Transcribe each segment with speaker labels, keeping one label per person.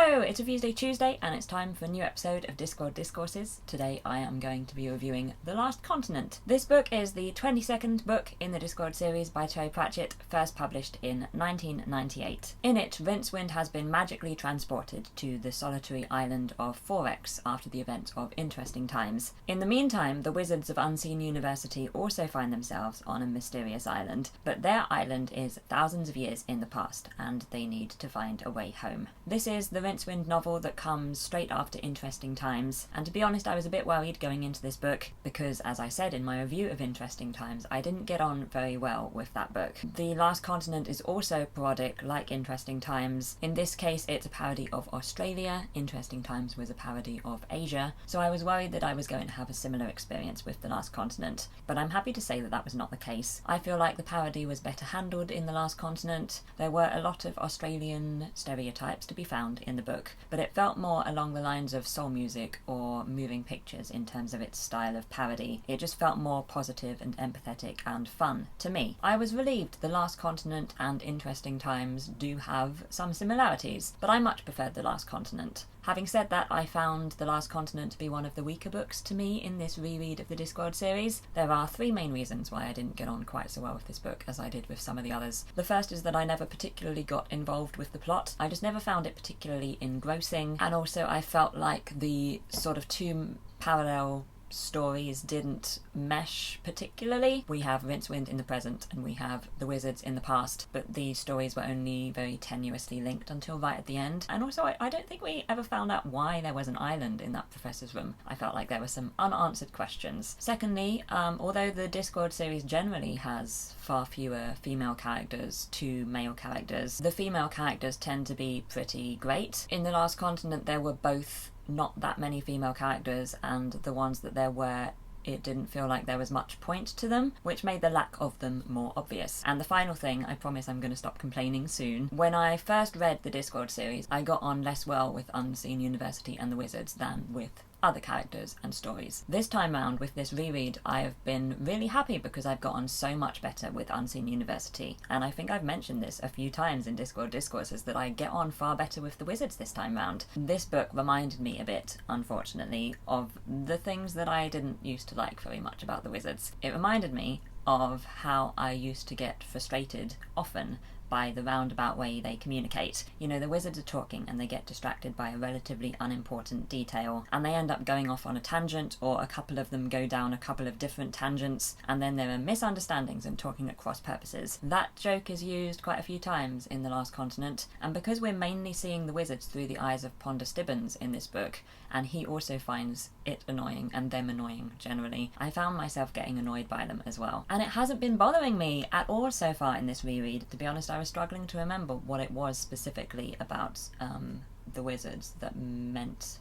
Speaker 1: Hello, it's Reviews Tuesday and it's time for a new episode of Discworld Discourses. Today I am going to be reviewing The Last Continent. This book is the 22nd book in the Discworld series by Terry Pratchett, first published in 1998. In it, Rincewind has been magically transported to the solitary island of Forex after the events of Interesting Times. In the meantime, the wizards of Unseen University also find themselves on a mysterious island, but their island is thousands of years in the past and they need to find a way home. This is the Rincewind novel that comes straight after Interesting Times, and to be honest I was a bit worried going into this book because, as I said in my review of Interesting Times, I didn't get on very well with that book. The Last Continent is also parodic like Interesting Times. In this case it's a parody of Australia, Interesting Times was a parody of Asia, so I was worried that I was going to have a similar experience with The Last Continent, but I'm happy to say that that was not the case. I feel like the parody was better handled in The Last Continent. There were a lot of Australian stereotypes to be found in the book, but it felt more along the lines of soul music or moving pictures in terms of its style of parody. It just felt more positive and empathetic and fun to me. I was relieved The Last Continent and Interesting Times do have some similarities, but I much preferred The Last Continent. Having said that, I found The Last Continent to be one of the weaker books to me in this reread of the Discworld series. There are three main reasons why I didn't get on quite so well with this book as I did with some of the others. The first is that I never particularly got involved with the plot. I just never found it particularly engrossing, and also I felt like the sort of two parallel stories didn't mesh particularly. We have Rincewind in the present and we have the wizards in the past, but these stories were only very tenuously linked until right at the end. And also I don't think we ever found out why there was an island in that professor's room. I felt like there were some unanswered questions. Secondly, although the Discworld series generally has far fewer female characters to male characters, the female characters tend to be pretty great. In The Last Continent there were both not that many female characters, and the ones that there were, it didn't feel like there was much point to them, which made the lack of them more obvious. And the final thing, I promise I'm going to stop complaining soon, when I first read the Discworld series, I got on less well with Unseen University and the Wizards than with other characters and stories. This time round, with this reread, I have been really happy because I've got on so much better with Unseen University, and I think I've mentioned this a few times in Discworld Discourses that I get on far better with the Wizards this time round. This book reminded me a bit, unfortunately, of the things that I didn't used to like very much about the Wizards. It reminded me of how I used to get frustrated often by the roundabout way they communicate. You know, the wizards are talking and they get distracted by a relatively unimportant detail and they end up going off on a tangent, or a couple of them go down a couple of different tangents, and then there are misunderstandings and talking at cross purposes. That joke is used quite a few times in The Last Continent, and because we're mainly seeing the wizards through the eyes of Ponder Stibbons in this book, and he also finds it annoying and them annoying generally, I found myself getting annoyed by them as well. And it hasn't been bothering me at all so far in this reread. To be honest, I was struggling to remember what it was specifically about the wizards that meant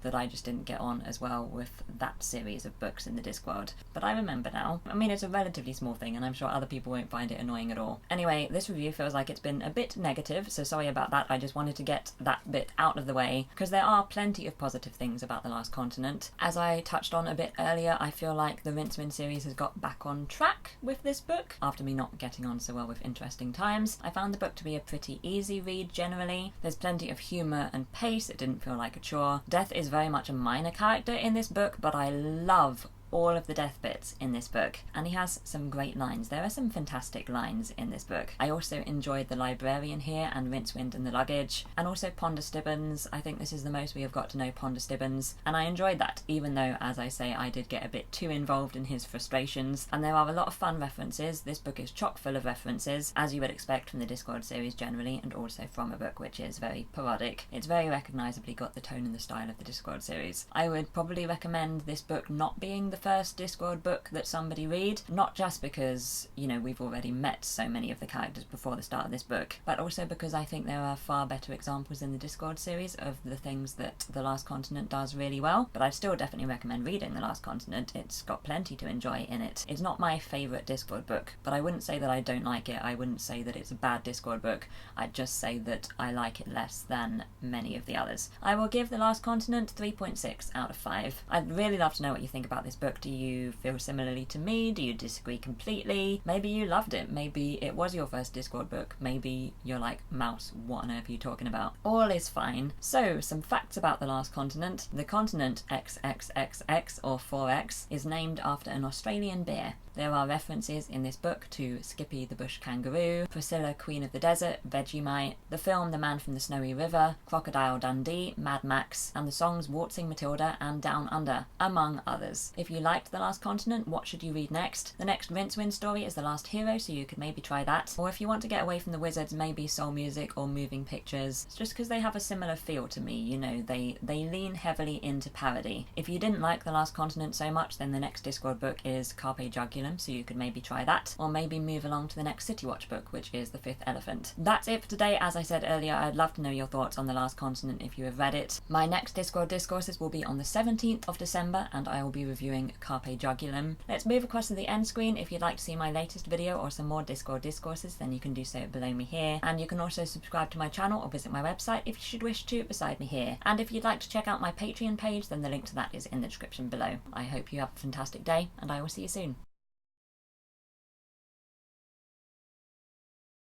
Speaker 1: that I just didn't get on as well with that series of books in the Discworld. But I remember now. I mean, it's a relatively small thing and I'm sure other people won't find it annoying at all. Anyway, this review feels like it's been a bit negative, so sorry about that. I just wanted to get that bit out of the way because there are plenty of positive things about The Last Continent. As I touched on a bit earlier, I feel like the Rincewind series has got back on track with this book after me not getting on so well with Interesting Times. I found the book to be a pretty easy read generally. There's plenty of humour and pace. It didn't feel like a chore. Death is very much a minor character in this book, but I love all of the death bits in this book, and he has some great lines. There are some fantastic lines in this book. I also enjoyed the librarian here and Rincewind and the luggage, and also Ponder Stibbons. I think this is the most we have got to know Ponder Stibbons, and I enjoyed that, even though, as I say, I did get a bit too involved in his frustrations. And there are a lot of fun references. This book is chock full of references, as you would expect from the Discworld series generally, and also from a book which is very parodic. It's very recognisably got the tone and the style of the Discworld series. I would probably recommend this book not being the first Discworld book that somebody read, not just because, you know, we've already met so many of the characters before the start of this book, but also because I think there are far better examples in the Discworld series of the things that The Last Continent does really well. But I'd still definitely recommend reading The Last Continent. It's got plenty to enjoy in it. It's not my favourite Discworld book, but I wouldn't say that I don't like it. I wouldn't say that it's a bad Discworld book. I'd just say that I like it less than many of the others. I will give The Last Continent 3.6 out of 5. I'd really love to know what you think about this book. book do you feel similarly to me? Do you disagree completely? Maybe you loved it. Maybe it was your first Discworld book. Maybe you're like, Mouse, what on earth are you talking about? All is fine. So, some facts about The Last Continent. The continent XXXX, or 4X, is named after an Australian bear. There are references in this book to Skippy the Bush Kangaroo, Priscilla Queen of the Desert, Vegemite, the film The Man from the Snowy River, Crocodile Dundee, Mad Max, and the songs Waltzing Matilda and Down Under, among others. If you liked The Last Continent, what should you read next? The next Rincewind story is The Last Hero, so you could maybe try that. Or if you want to get away from the wizards, maybe soul music or moving pictures. It's just because they have a similar feel to me, you know, they lean heavily into parody. If you didn't like The Last Continent so much, then the next Discworld book is Carpe Jugulum, so you could maybe try that, or maybe move along to the next City Watch book, which is The Fifth Elephant. That's it for today. As I said earlier, I'd love to know your thoughts on The Last Continent if you have read it. My next Discworld Discourses will be on the 17th of December, and I will be reviewing Carpe Jugulum. Let's move across to the end screen. If you'd like to see my latest video or some more Discworld Discourses, then you can do so below me here, and you can also subscribe to my channel or visit my website if you should wish to beside me here. And if you'd like to check out my Patreon page, then the link to that is in the description below. I hope you have a fantastic day, and I will see you soon.